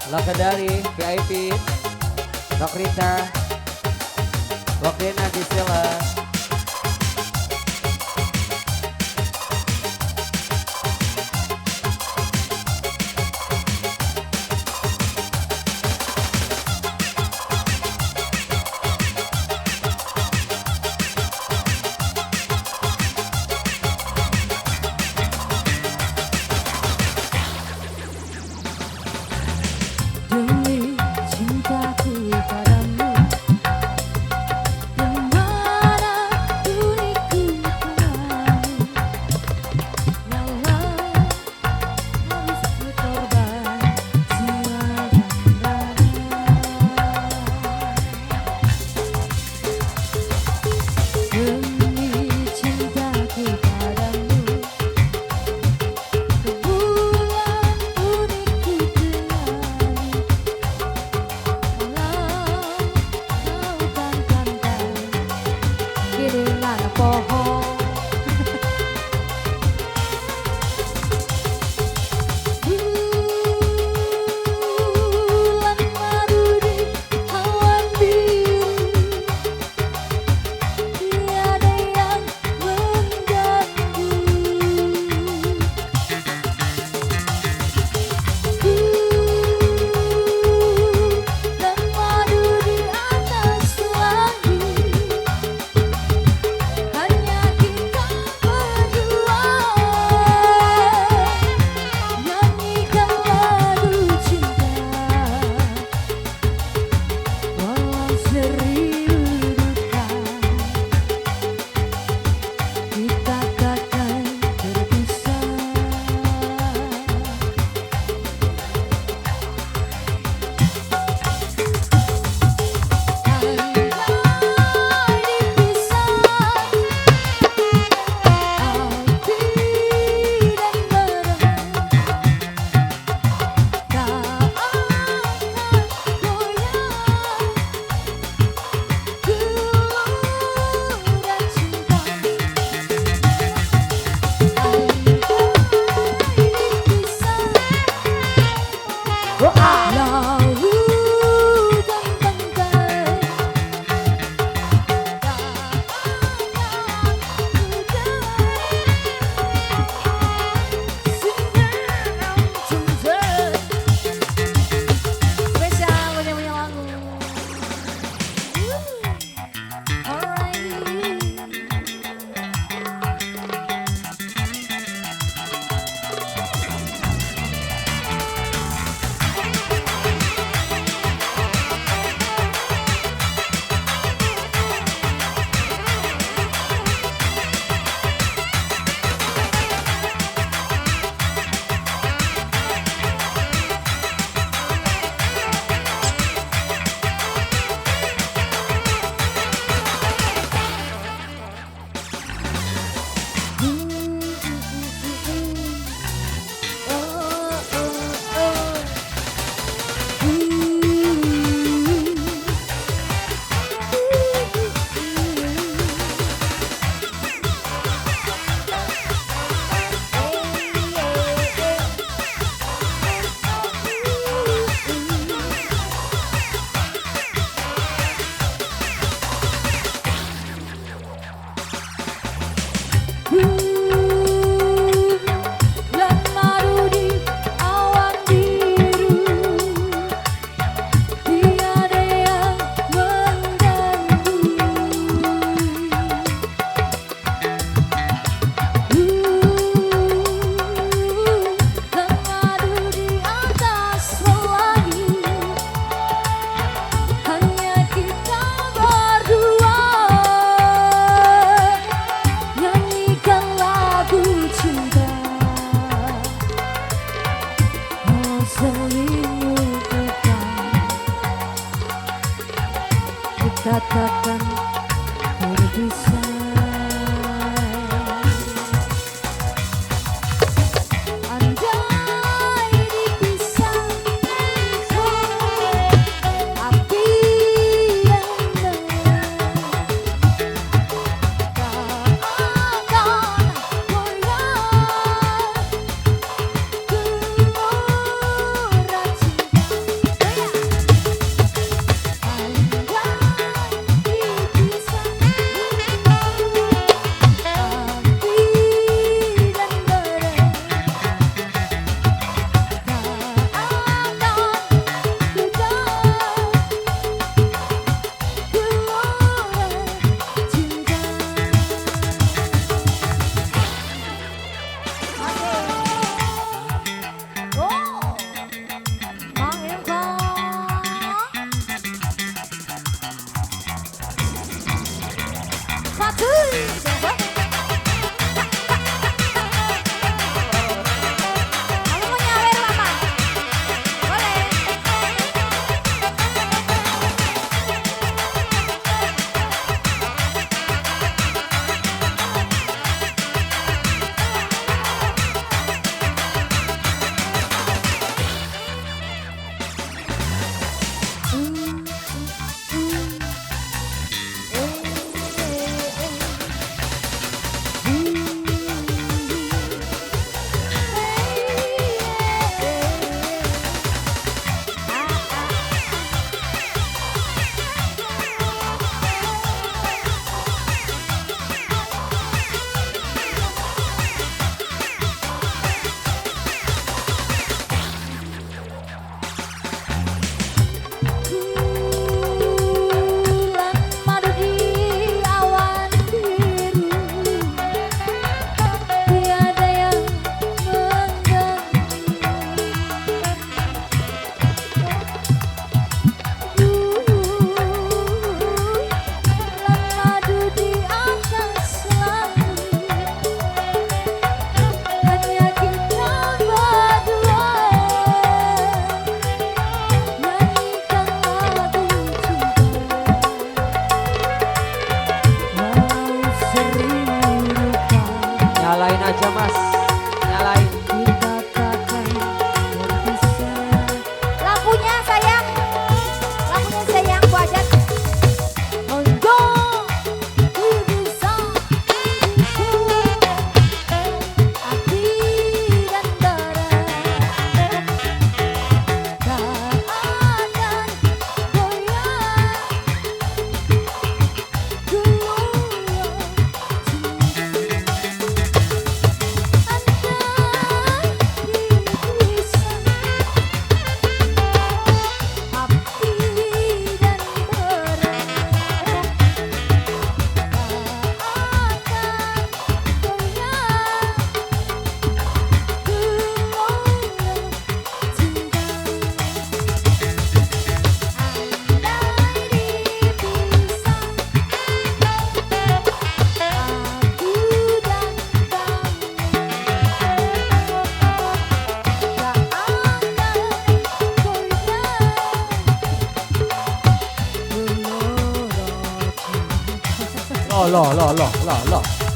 Legendary VIP Nokrita Wakrina Gisela. Demi cintaku padamu, dimana diriku kembali, walau harus berkorban jiwa dan raga. Demi cintaku padamu, ke bulan diriku kembali. Kiriman pohon bulan madu di awan biru, tiada yang mengganggu. Bulan madu di atas langit, hanya kita berdua, nyanyikan lagu cinta, walau seribu duka, kita takkan terpisah. Andai dipisah api dan bara, tak akan goyah gelora cinta. Andai dipisah laut dan pantai, tak akan pudar sinar cinta. Spesial punya lagu. Bulan madu di awan biru, tiada yang mengganggu. Bulan madu di atas langit, hanya kita berdua, nyanyikan lagu cinta, walau seribu duka, kita takkan terpisah. Andai dipisah api dan bara, tak akan goyah gelora cinta. nyalain. Kita takkan berpisah. Lampunya sayang. Lampunya sayang Bu Ajat. Untuk bisa ukur hati dan darah. Tak akan goyah Loh.